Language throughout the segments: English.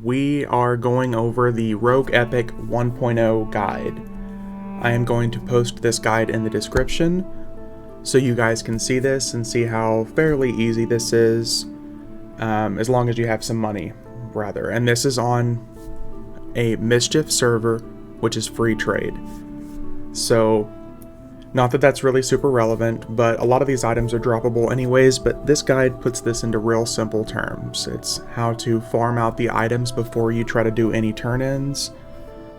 we are going over the Rogue Epic 1.0 guide. I am going to post this guide in the description so you guys can see this and see how fairly easy this is, as long as you have some money, rather. And this is on a Mischief server, which is free trade. So, not that that's really super relevant, but a lot of these items are droppable anyways, but this guide puts this into real simple terms. It's how to farm out the items before you try to do any turn-ins.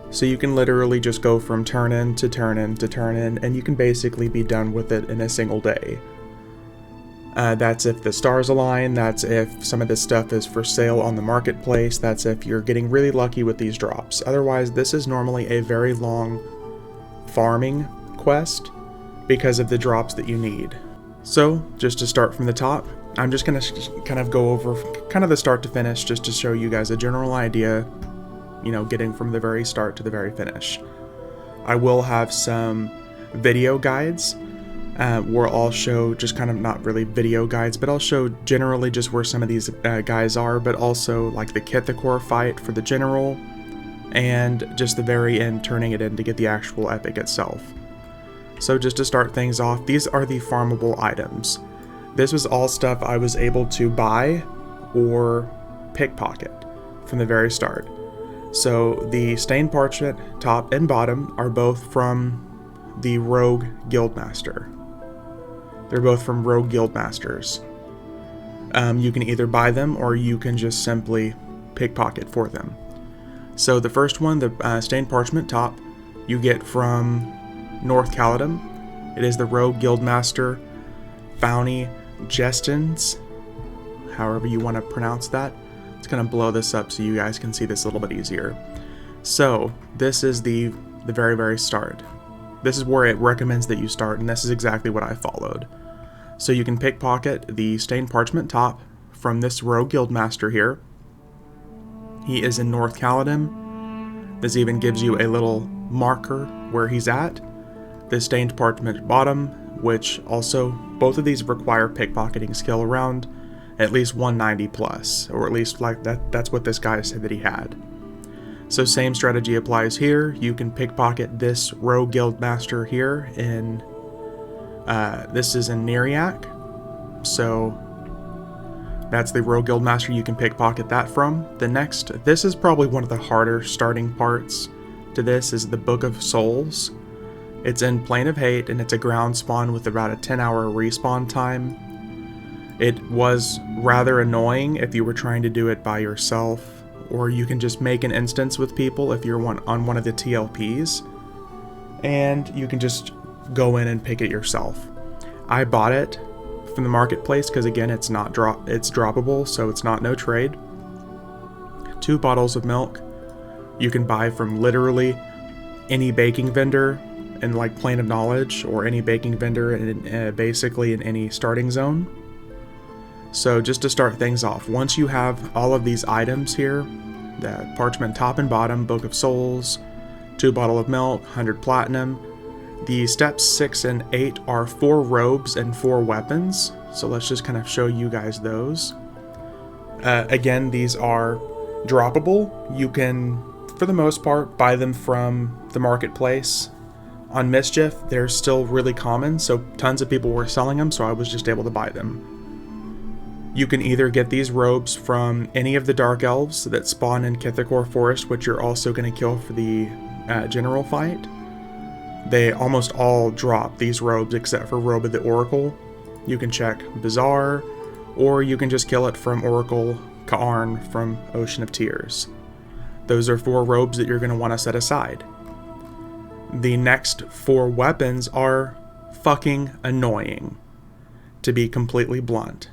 So you can literally just go from turn-in to turn-in to turn-in, and you can basically be done with it in a single day. That's if the stars align, that's if some of this stuff is for sale on the marketplace, that's if you're getting really lucky with these drops. Otherwise, this is normally a very long farming quest because of the drops that you need. So, just to start from the top, I'm just going to kind of go over kind of the start to finish just to show you guys a general idea, you know, getting from the very start to the very finish. I will have some video guides where I'll show just kind of not really video guides, but I'll show generally just where some of these guys are, but also like the Kithicor fight for the general and just the very end turning it in to get the actual epic itself. So just to start things off, these are the farmable items. This was all stuff I was able to buy or pickpocket from the very start. So the stained parchment top and bottom are both from the Rogue Guildmaster. They're both from Rogue Guildmasters. You can either buy them or you can just simply pickpocket for them. So the first one, the stained parchment top, you get from North Caledon. It is the Rogue Guildmaster Bounty Jestins, however you want to pronounce that. It's going to blow this up so you guys can see this a little bit easier. So this is the very start. This is where it recommends that you start, and this is exactly what I followed. So you can pickpocket the stained parchment top from this Rogue Guildmaster here. He is in North Caledon. This even gives you a little marker where he's at. The stained parchment bottom, which also, both of these require pickpocketing skill around at least 190 plus, or at least like that's what this guy said that he had. So same strategy applies here. You can pickpocket this Rogue Guildmaster here in, this is in Neriak. So that's the Rogue Guildmaster you can pickpocket that from. The next, this is probably one of the harder starting parts to this, is the Book of Souls. It's in Plane of Hate, and it's a ground spawn with about a 10-hour respawn time. It was rather annoying if you were trying to do it by yourself, or you can just make an instance with people if you're on one of the TLPs, and you can just go in and pick it yourself. I bought it from the marketplace because, again, it's droppable, so it's not no trade. 2 bottles of milk you can buy from literally any baking vendor in like Plane of Knowledge, or any baking vendor in basically in any starting zone. So just to start things off, once you have all of these items here, the parchment top and bottom, Book of Souls, 2 bottle of milk, 100 platinum, the steps 6 and 8 are 4 robes and 4 weapons. So let's just kind of show you guys those. Again, these are droppable. You can, for the most part, buy them from the marketplace. On Mischief, they're still really common, so tons of people were selling them, so I was just able to buy them. You can either get these robes from any of the Dark Elves that spawn in Kithicor Forest, which you're also going to kill for the general fight. They almost all drop these robes except for Robe of the Oracle. You can check Bazaar, or you can just kill it from Oracle Ka'arn from Ocean of Tears. Those are 4 robes that you're going to want to set aside. The next 4 weapons are fucking annoying, to be completely blunt.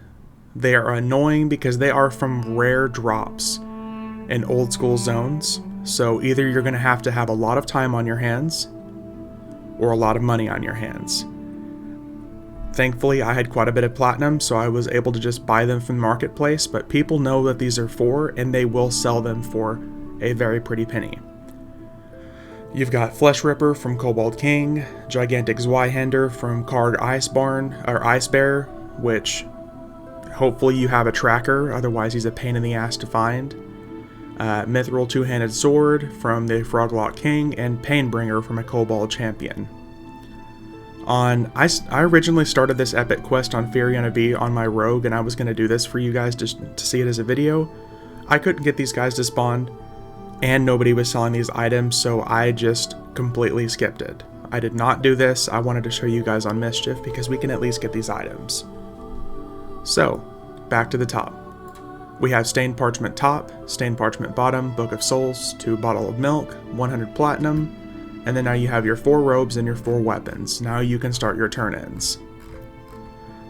They are annoying because they are from rare drops in old school zones, so either you're going to have a lot of time on your hands, or a lot of money on your hands. Thankfully, I had quite a bit of platinum, so I was able to just buy them from the marketplace, but people know that these are 4, and they will sell them for a very pretty penny. You've got Flesh Ripper from Kobold King, Gigantic Zweihander from Karg Ice Bear, which hopefully you have a tracker, otherwise he's a pain in the ass to find. Mithril Two-Handed Sword from the Froglock King, and Painbringer from a Kobold Champion. I originally started this epic quest on Firiona V on my rogue, and I was going to do this for you guys just to see it as a video. I couldn't get these guys to spawn, and nobody was selling these items, so I just completely skipped it. I did not do this. I wanted to show you guys on Mischief because we can at least get these items. So, back to the top. We have Stained Parchment top, Stained Parchment bottom, Book of Souls, 2 bottle of milk, 100 platinum, and then now you have your 4 robes and your 4 weapons. Now you can start your turn-ins.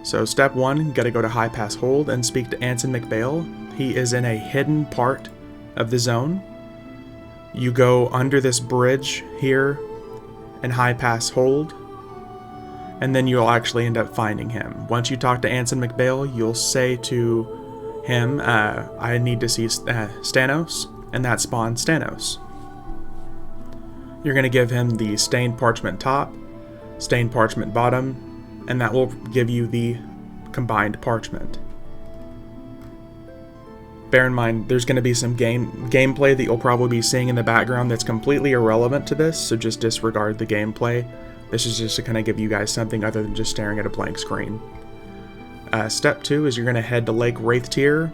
So step 1, you gotta go to High Pass Hold and speak to Anson McBale. He is in a hidden part of the zone. You go under this bridge here and High Pass Hold, and then you'll actually end up finding him. Once you talk to Anson McBale, you'll say to him, I need to see Stanos, and that spawns Stanos. You're going to give him the Stained Parchment top, Stained Parchment bottom, and that will give you the combined parchment. Bear in mind, there's going to be some gameplay that you'll probably be seeing in the background that's completely irrelevant to this, so just disregard the gameplay. This is just to kind of give you guys something other than just staring at a blank screen. Step 2 is you're going to head to Lake Wraithtier.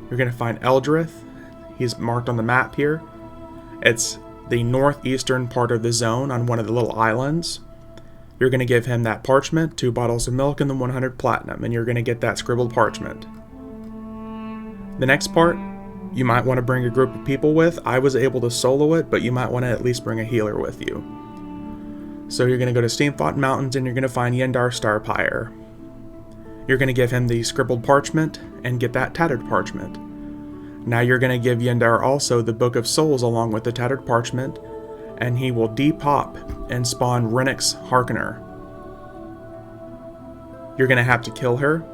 You're going to find Eldrith. He's marked on the map here. It's the northeastern part of the zone on one of the little islands. You're going to give him that parchment, 2 bottles of milk, and then 100 platinum, and you're going to get that scribbled parchment. The next part, you might want to bring a group of people with. I was able to solo it, but you might want to at least bring a healer with you. So you're going to go to Steamfought Mountains, and you're going to find Yendar Starpire. You're going to give him the scribbled parchment and get that tattered parchment. Now you're going to give Yendar also the Book of Souls along with the tattered parchment, and he will depop and spawn Renix Harkener. You're going to have to kill her.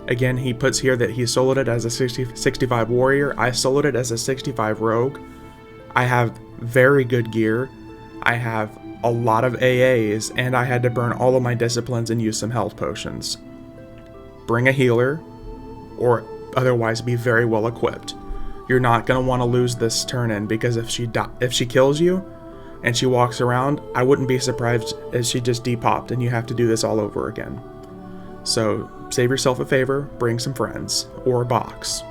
Again, he puts here that he soloed it as a 65 warrior. I soloed it as a 65 rogue. I have very good gear. I have a lot of AAs, and I had to burn all of my disciplines and use some health potions. Bring a healer, or otherwise be very well equipped. You're not going to want to lose this turn-in, because if she kills you, and she walks around, I wouldn't be surprised if she just depopped and you have to do this all over again. So, save yourself a favor, bring some friends, or a box.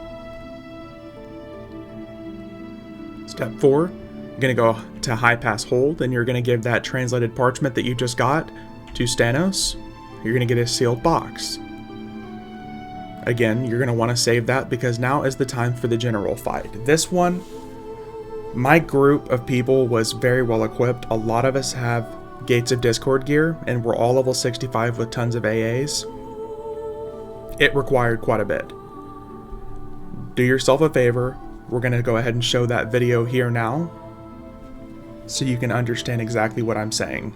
Step 4. You're going to go to High Pass Hold, and you're going to give that translated parchment that you just got to Stanos. You're going to get a sealed box. Again, you're going to want to save that because now is the time for the general fight. This one, my group of people was very well equipped. A lot of us have Gates of Discord gear, and we're all level 65 with tons of AAs. It required quite a bit. Do yourself a favor. We're going to go ahead and show that video here now, so you can understand exactly what I'm saying.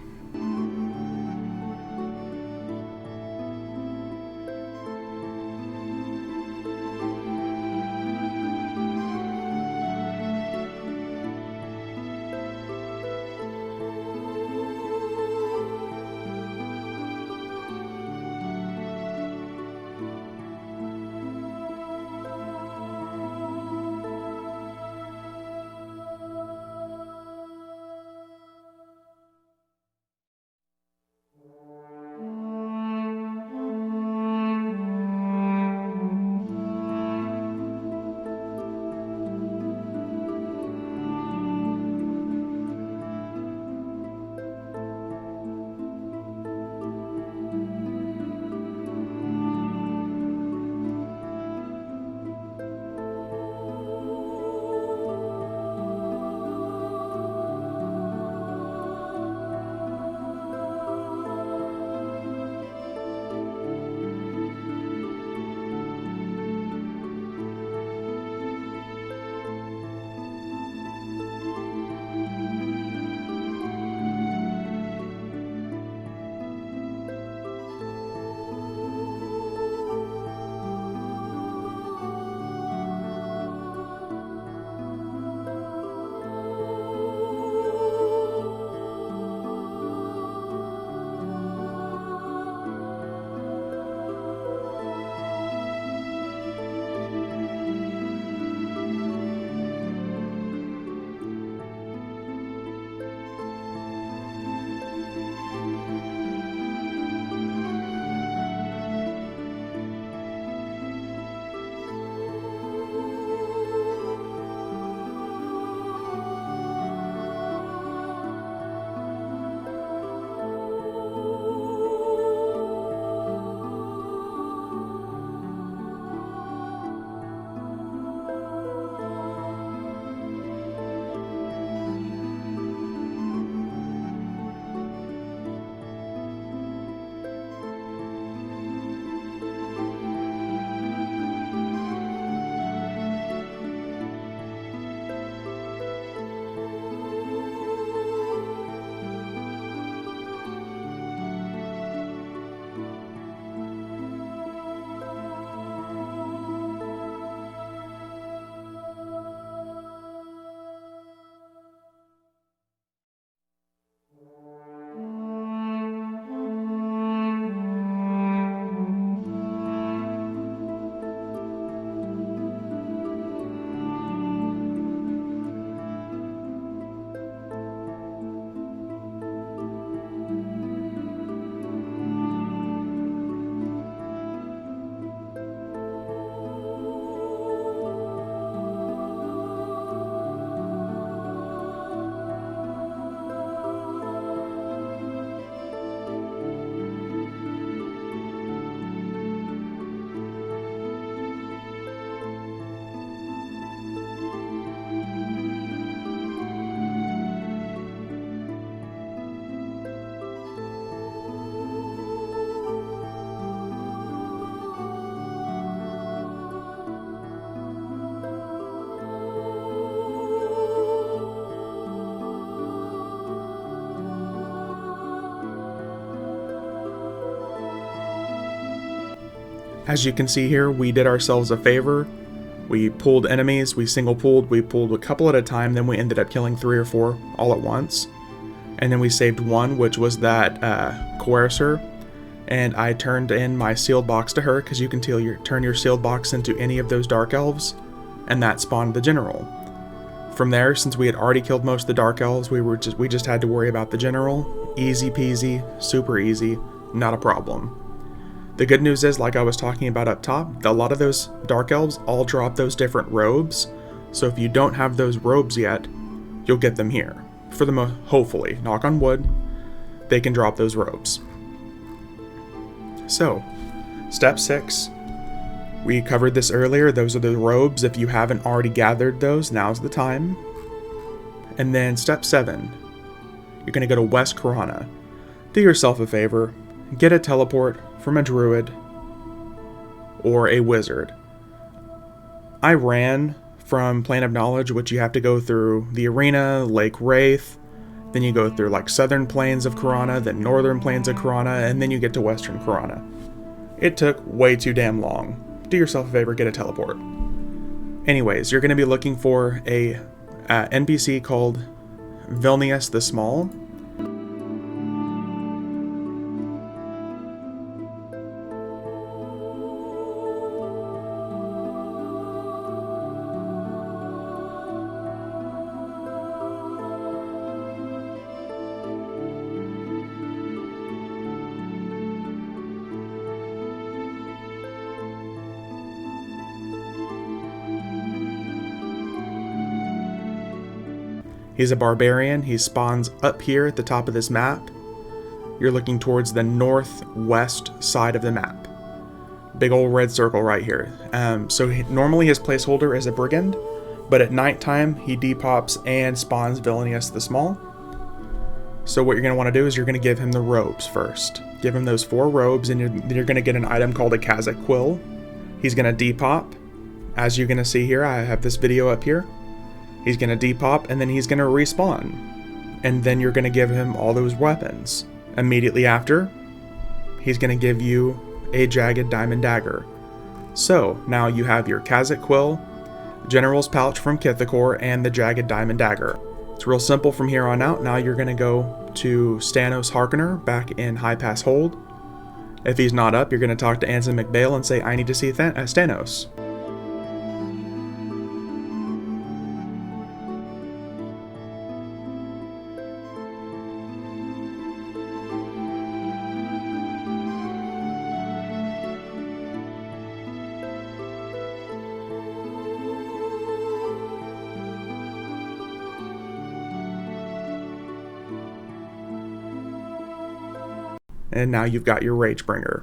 As you can see here, we did ourselves a favor. We pulled enemies, we single pulled, we pulled a couple at a time, then we ended up killing 3 or 4 all at once. And then we saved one, which was that Coercer. And I turned in my sealed box to her, because you can turn your sealed box into any of those Dark Elves, and that spawned the General. From there, since we had already killed most of the Dark Elves, we just had to worry about the General. Easy peasy, super easy, not a problem. The good news is, like I was talking about up top, a lot of those Dark Elves all drop those different robes, so if you don't have those robes yet, you'll get them here. For the hopefully, knock on wood, they can drop those robes. So, step 6, we covered this earlier, those are the robes. If you haven't already gathered those, now's the time. And then step 7, you're going to go to West Khorana. Do yourself a favor, get a teleport from a druid or a wizard. I ran from Plane of Knowledge, which you have to go through the arena, Lake Wraith, then you go through like southern plains of Khorana, then northern plains of Khorana, and then you get to western Khorana. It took way too damn long. Do yourself a favor, get a teleport. Anyways, you're going to be looking for a NPC called Vilnius the Small. He's a barbarian. He spawns up here at the top of this map. You're looking towards the northwest side of the map. Big old red circle right here. Normally his placeholder is a brigand, but at nighttime he depops and spawns Vilnius the Small. So what you're going to want to do is you're going to give him the robes first. Give him those 4 robes, and you're going to get an item called a Kithicor quill. He's going to depop. As you're going to see here, I have this video up here. He's going to depop, and then he's going to respawn. And then you're going to give him all those weapons. Immediately after, he's going to give you a jagged diamond dagger. So, now you have your Kithicor quill, General's pouch from Kithicor, and the jagged diamond dagger. It's real simple from here on out. Now you're going to go to Stanos Harkener back in High Pass Hold. If he's not up, you're going to talk to Anson McBale and say, I need to see Stanos. And now you've got your Ragebringer.